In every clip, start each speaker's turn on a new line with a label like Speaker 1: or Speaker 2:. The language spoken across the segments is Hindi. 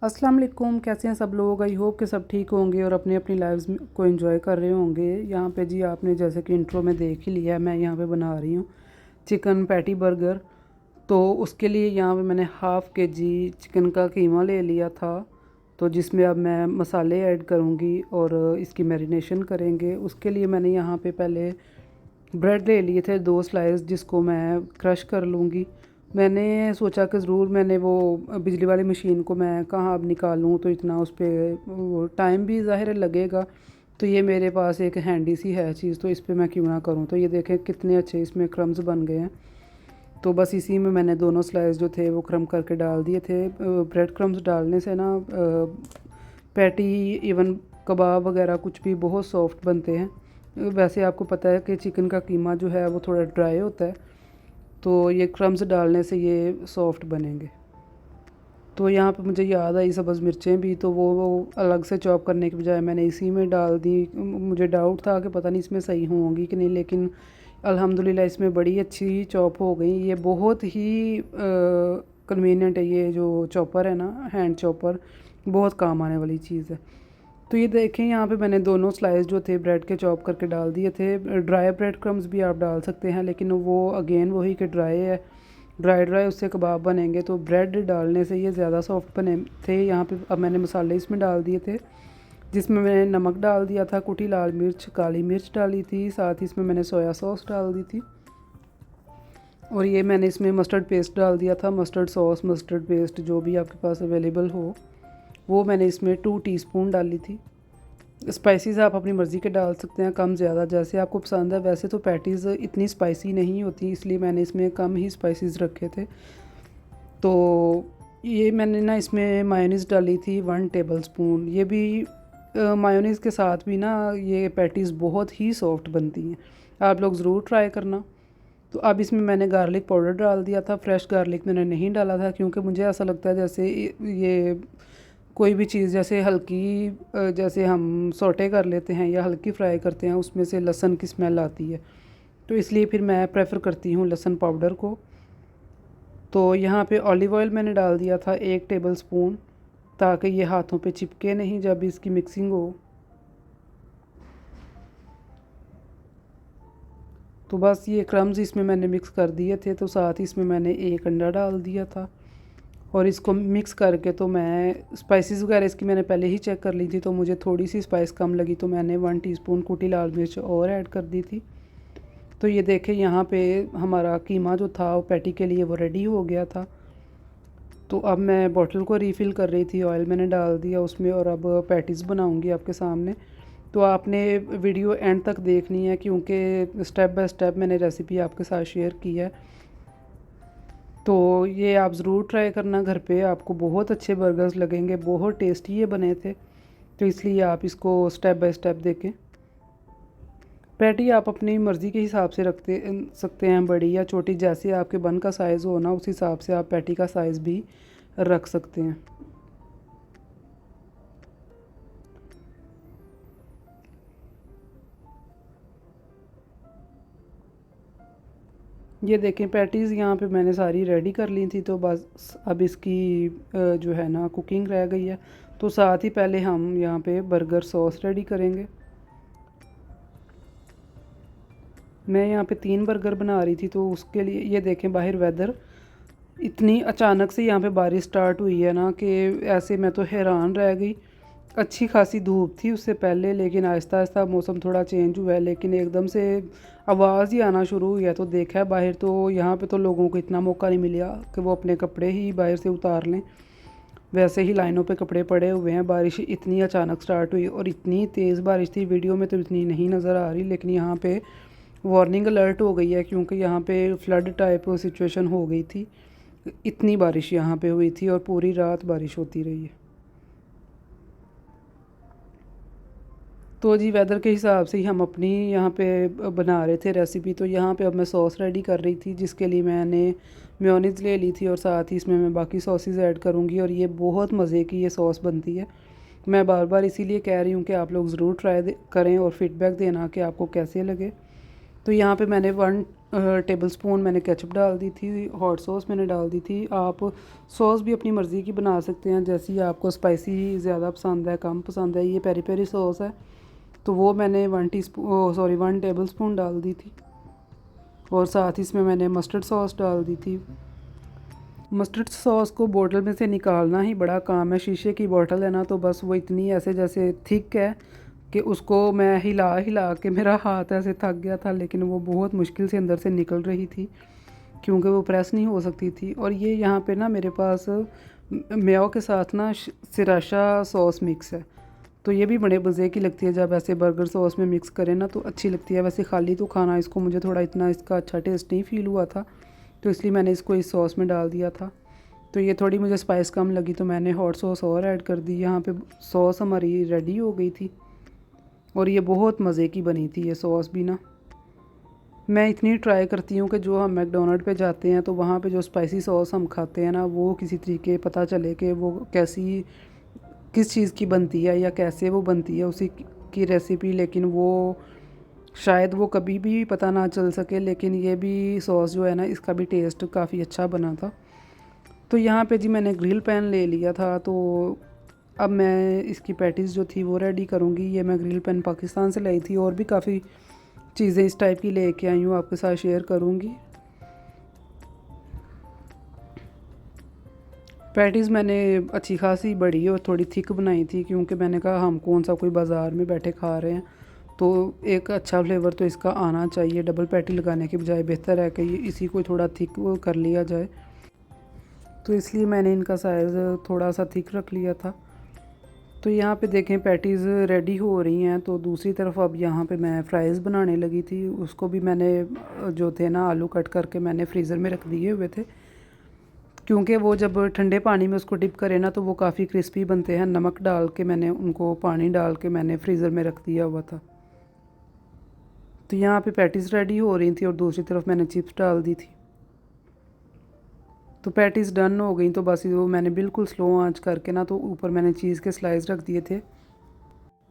Speaker 1: अस्सलाम वालेकुम। कैसे हैं सब लोग? आई होप कि सब ठीक होंगे और अपनी अपनी लाइफ्स को एंजॉय कर रहे होंगे। यहाँ पे जी आपने जैसे कि इंट्रो में देख ही लिया है, मैं यहाँ पे बना रही हूँ चिकन पैटी बर्गर। तो उसके लिए यहाँ पे मैंने हाफ़ के जी चिकन का कीमा ले लिया था, तो जिसमें अब मैं मसाले ऐड करूँगी और इसकी मैरिनेशन करेंगे। उसके लिए मैंने यहाँ पे पहले ब्रेड ले लिए थे 2 स्लाइस, जिसको मैं क्रश कर लूँगी। मैंने सोचा कि ज़रूर मैंने वो बिजली वाली मशीन को मैं कहाँ अब निकालूँ, तो इतना उस पे वो टाइम भी ज़ाहिर है लगेगा। तो ये मेरे पास एक हैंडी सी है चीज़, तो इस पे मैं क्यों ना करूँ। तो ये देखें कितने अच्छे इसमें क्रम्स बन गए हैं। तो बस इसी में मैंने दोनों स्लाइस जो थे वो क्रम करके डाल दिए थे। ब्रेड क्रम्स डालने से ना पैटी इवन कबाब वगैरह कुछ भी बहुत सॉफ्ट बनते हैं। वैसे आपको पता है कि चिकन का कीमा जो है वो थोड़ा ड्राई होता है, तो ये क्रम्स डालने से ये सॉफ्ट बनेंगे। तो यहाँ पे मुझे याद आई सब्ज़ मिर्चें भी, तो वो अलग से चॉप करने के बजाय मैंने इसी में डाल दी। मुझे डाउट था कि पता नहीं इसमें सही होंगी कि नहीं, लेकिन अल्हम्दुलिल्लाह इसमें बड़ी अच्छी चॉप हो गई। ये बहुत ही कन्वीनियंट है, ये जो चॉपर है ना, हैंड चॉपर, बहुत काम आने वाली चीज़ है। तो ये देखें यहाँ पे मैंने दोनों स्लाइस जो थे ब्रेड के चॉप करके डाल दिए थे। ड्राई ब्रेड क्रम्स भी आप डाल सकते हैं, लेकिन वो अगेन वही कि ड्राई है, ड्राई उससे कबाब बनेंगे। तो ब्रेड डालने से ये ज़्यादा सॉफ्ट बने थे। यहाँ पे अब मैंने मसाले इसमें डाल दिए थे, जिसमें मैंने नमक डाल दिया था, कुटी लाल मिर्च, काली मिर्च डाली थी, साथ ही इसमें मैंने सोया सॉस डाल दी थी। और ये मैंने इसमें मस्टर्ड पेस्ट डाल दिया था। मस्टर्ड सॉस, मस्टर्ड पेस्ट जो भी आपके पास अवेलेबल हो, वो मैंने इसमें 2 टीस्पून डाली थी। स्पाइसेस आप अपनी मर्ज़ी के डाल सकते हैं, कम ज़्यादा जैसे आपको पसंद है। वैसे तो पैटीज़ इतनी स्पाइसी नहीं होती, इसलिए मैंने इसमें कम ही स्पाइसेस रखे थे। तो ये मैंने ना इसमें मायोनीज़ डाली थी 1 टेबलस्पून। ये भी मायोनीज़ के साथ भी ना ये पैटीज़ बहुत ही सॉफ्ट बनती हैं, आप लोग ज़रूर ट्राई करना। तो अब इसमें मैंने गार्लिक पाउडर डाल दिया था। फ्रेश गार्लिक मैंने नहीं डाला था, क्योंकि मुझे ऐसा लगता है जैसे ये कोई भी चीज़ जैसे हल्की जैसे हम सौटे कर लेते हैं या हल्की फ्राई करते हैं, उसमें से लहसुन की स्मेल आती है, तो इसलिए फिर मैं प्रेफर करती हूँ लहसुन पाउडर को। तो यहाँ पे ऑलिव ऑयल मैंने डाल दिया था 1 टेबलस्पून, ताकि ये हाथों पे चिपके नहीं जब इसकी मिक्सिंग हो। तो बस ये क्रम्स इसमें मैंने मिक्स कर दिए थे, तो साथ ही इसमें मैंने 1 अंडा डाल दिया था और इसको मिक्स करके, तो मैं स्पाइसेस वगैरह इसकी मैंने पहले ही चेक कर ली थी, तो मुझे थोड़ी सी स्पाइस कम लगी, तो मैंने 1 टीस्पून कुटी लाल मिर्च और ऐड कर दी थी। तो ये देखें यहाँ पे हमारा कीमा जो था वो पैटी के लिए वो रेडी हो गया था। तो अब मैं बॉटल को रीफ़िल कर रही थी, ऑयल मैंने डाल दिया उसमें और अब पैटीज़ बनाऊँगी आपके सामने। तो आपने वीडियो एंड तक देखनी है, क्योंकि स्टेप बाय स्टेप मैंने रेसिपी आपके साथ शेयर की है। तो ये आप ज़रूर ट्राई करना घर पे, आपको बहुत अच्छे बर्गर्स लगेंगे, बहुत टेस्टी ये बने थे। तो इसलिए आप इसको स्टेप बाय स्टेप देखें। पैटी आप अपनी मर्ज़ी के हिसाब से रखते सकते हैं, बड़ी या छोटी, जैसे आपके बन का साइज़ हो ना, उस हिसाब से आप पैटी का साइज़ भी रख सकते हैं। ये देखें पैटीज़ यहाँ पे मैंने सारी रेडी कर ली थी, तो बस अब इसकी जो है ना कुकिंग रह गई है। तो साथ ही पहले हम यहाँ पे बर्गर सॉस रेडी करेंगे। मैं यहाँ पे 3 बर्गर बना रही थी, तो उसके लिए ये देखें बाहर वेदर इतनी अचानक से यहाँ पे बारिश स्टार्ट हुई है ना, कि ऐसे मैं तो हैरान रह गई। अच्छी खासी धूप थी उससे पहले, लेकिन आहिस्ता आहिस्ता मौसम थोड़ा चेंज हुआ है, लेकिन एकदम से आवाज़ ही आना शुरू हुई है। तो देखा है बाहर, तो यहाँ पे तो लोगों को इतना मौका नहीं मिला कि वो अपने कपड़े ही बाहर से उतार लें। वैसे ही लाइनों पे कपड़े पड़े हुए हैं। बारिश इतनी अचानक स्टार्ट हुई और इतनी तेज़ बारिश थी, वीडियो में तो इतनी नहीं नज़र आ रही, लेकिन यहाँ पे वार्निंग अलर्ट हो गई है, क्योंकि यहाँ पे फ्लड टाइप सिचुएशन हो गई थी। इतनी बारिश यहाँ पे हुई थी और पूरी रात बारिश होती रही है। तो जी वेदर के हिसाब से ही हम अपनी यहाँ पे बना रहे थे रेसिपी। तो यहाँ पे अब मैं सॉस रेडी कर रही थी, जिसके लिए मैंने मेयोनीज़ ले ली थी और साथ ही इसमें मैं बाकी सॉसेस ऐड करूँगी, और ये बहुत मज़े की ये सॉस बनती है। मैं बार बार इसीलिए कह रही हूँ कि आप लोग ज़रूर ट्राई करें और फीडबैक देना कि आपको कैसे लगे। तो यहाँ पे मैंने टेबल स्पून मैंने केचप डाल दी थी, हॉट सॉस मैंने डाल दी थी। आप सॉस भी अपनी मर्ज़ी की बना सकते हैं, जैसी आपको स्पाइसी ज़्यादा पसंद है, कम पसंद है। ये पेरी पेरी सॉस है तो वो मैंने 1 टेबल स्पून डाल दी थी, और साथ ही इसमें मैंने मस्टर्ड सॉस डाल दी थी। मस्टर्ड सॉस को बोतल में से निकालना ही बड़ा काम है। शीशे की बोतल है ना, तो बस वो इतनी ऐसे जैसे थिक है कि उसको मैं हिला हिला के मेरा हाथ ऐसे थक गया था, लेकिन वो बहुत मुश्किल से अंदर से निकल रही थी क्योंकि वो प्रेस नहीं हो सकती थी। और ये यहाँ पे ना मेरे पास मेयो के साथ ना सिराशा सॉस मिक्स है, तो ये भी बड़े मज़े की लगती है। जब ऐसे बर्गर सॉस में मिक्स करें ना तो अच्छी लगती है। वैसे खाली तो खाना इसको मुझे थोड़ा इतना इसका अच्छा टेस्ट नहीं फ़ील हुआ था, तो इसलिए मैंने इसको इस सॉस में डाल दिया था। तो ये थोड़ी मुझे स्पाइस कम लगी तो मैंने हॉट सॉस और ऐड कर दी। यहाँ पे सॉस हमारी रेडी हो गई थी और ये बहुत मज़े की बनी थी। ये सॉस भी ना मैं इतनी ट्राई करती हूँ कि जो हम मैकडोनल्ड पे जाते हैं तो वहाँ पे जो स्पाइसी सॉस हम खाते हैं ना, वो किसी तरीके पता चले कि वो किस चीज़ की बनती है या कैसे वो बनती है उसी की रेसिपी, लेकिन वो शायद वो कभी भी पता ना चल सके। लेकिन ये भी सॉस जो है ना, इसका भी टेस्ट काफ़ी अच्छा बना था। तो यहाँ पे जी मैंने ग्रिल पैन ले लिया था, तो अब मैं इसकी पैटीज़ जो थी वो रेडी करूँगी। ये मैं ग्रिल पैन पाकिस्तान से लाई थी, और भी काफ़ी चीज़ें इस टाइप की लेके आई हूँ, आपके साथ शेयर करूँगी। पैटीज़ मैंने अच्छी खासी बड़ी और थोड़ी थिक बनाई थी, क्योंकि मैंने कहा हम कौन सा कोई बाज़ार में बैठे खा रहे हैं, तो एक अच्छा फ्लेवर तो इसका आना चाहिए। डबल पैटी लगाने के बजाय बेहतर है कि ये इसी को थोड़ा थिक कर लिया जाए, तो इसलिए मैंने इनका साइज़ थोड़ा सा थिक रख लिया था। तो यहाँ पे देखें पैटीज़ रेडी हो रही हैं, तो दूसरी तरफ अब यहाँ पे मैं फ़्राइज़ बनाने लगी थी। उसको भी मैंने जो थे ना आलू कट करके मैंने फ्रीज़र में रख दिए हुए थे, क्योंकि वो जब ठंडे पानी में उसको डिप करें ना तो वो काफ़ी क्रिस्पी बनते हैं। नमक डाल के मैंने उनको पानी डाल के मैंने फ्रीज़र में रख दिया हुआ था। तो यहाँ पे पैटीज़ रेडी हो रही थी और दूसरी तरफ मैंने चिप्स डाल दी थी। तो पैटीज़ डन हो गई, तो बस वो मैंने बिल्कुल स्लो आंच करके ना तो ऊपर मैंने चीज़ के स्लाइस रख दिए थे,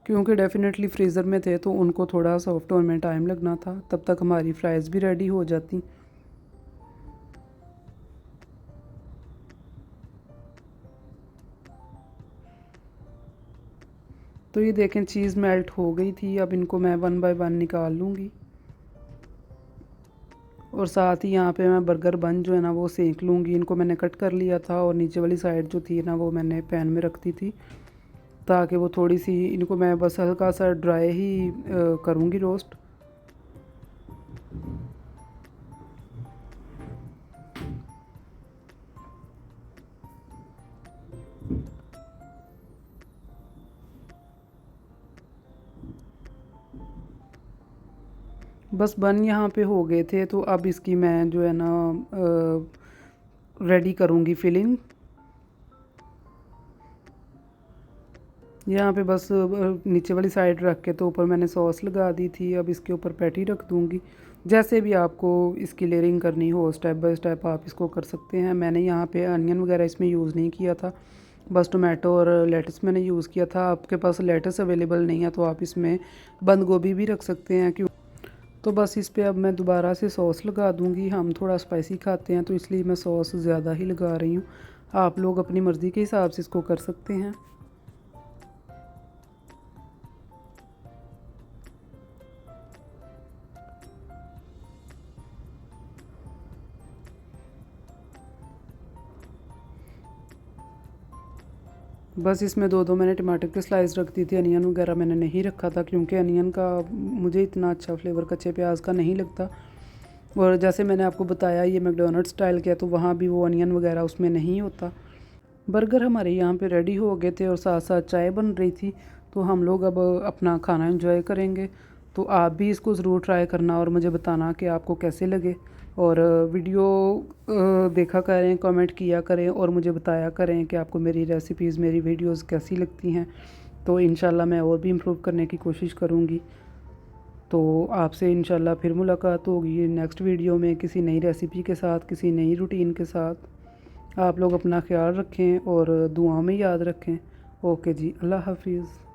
Speaker 1: क्योंकि डेफ़िनेटली फ्रीज़र में थे तो उनको थोड़ा सॉफ्ट होने में टाइम लगना था। तब तक हमारी फ्राइज़ भी रेडी हो जाती। तो ये देखें चीज़ मेल्ट हो गई थी। अब इनको मैं 1 बाय 1 निकाल लूँगी, और साथ ही यहाँ पे मैं बर्गर बन जो है ना वो सेंक लूँगी। इनको मैंने कट कर लिया था, और नीचे वाली साइड जो थी ना वो मैंने पैन में रख दी थी, ताकि वो थोड़ी सी इनको मैं बस हल्का सा ड्राई ही करूँगी रोस्ट। बस बन यहाँ पे हो गए थे, तो अब इसकी मैं जो है ना रेडी करूँगी फिलिंग। यहाँ पे बस नीचे वाली साइड रख के तो ऊपर मैंने सॉस लगा दी थी। अब इसके ऊपर पैटी रख दूँगी। जैसे भी आपको इसकी लेयरिंग करनी हो स्टेप बाय स्टेप आप इसको कर सकते हैं। मैंने यहाँ पे अनियन वगैरह इसमें यूज़ नहीं किया था, बस टोमेटो और लेटस मैंने यूज़ किया था। आपके पास लेटस अवेलेबल नहीं है तो आप इसमें बंद गोभी भी रख सकते हैं। क्यों तो बस इस पे अब मैं दोबारा से सॉस लगा दूँगी। हम थोड़ा स्पाइसी खाते हैं तो इसलिए मैं सॉस ज़्यादा ही लगा रही हूँ। आप लोग अपनी मर्ज़ी के हिसाब से इसको कर सकते हैं। बस इसमें 2-2 मैंने टमाटर के स्लाइस रख दी थी। अनियन वगैरह मैंने नहीं रखा था, क्योंकि अनियन का मुझे इतना अच्छा फ्लेवर कच्चे प्याज का नहीं लगता। और जैसे मैंने आपको बताया ये मैकडोनल्ड स्टाइल का, तो वहाँ भी वो अनियन वगैरह उसमें नहीं होता। बर्गर हमारे यहाँ पे रेडी हो गए थे और साथ साथ चाय बन रही थी, तो हम लोग अब अपना खाना एंजॉय करेंगे। तो आप भी इसको ज़रूर ट्राई करना और मुझे बताना कि आपको कैसे लगे। और वीडियो देखा करें, कमेंट किया करें और मुझे बताया करें कि आपको मेरी रेसिपीज़, मेरी वीडियोस कैसी लगती हैं। तो इंशाल्लाह मैं और भी इम्प्रूव करने की कोशिश करूँगी। तो आपसे इंशाल्लाह फिर मुलाकात होगी नेक्स्ट वीडियो में किसी नई रेसिपी के साथ, किसी नई रूटीन के साथ। आप लोग अपना ख्याल रखें और दुआ में याद रखें। ओके जी, अल्लाह हाफिज़।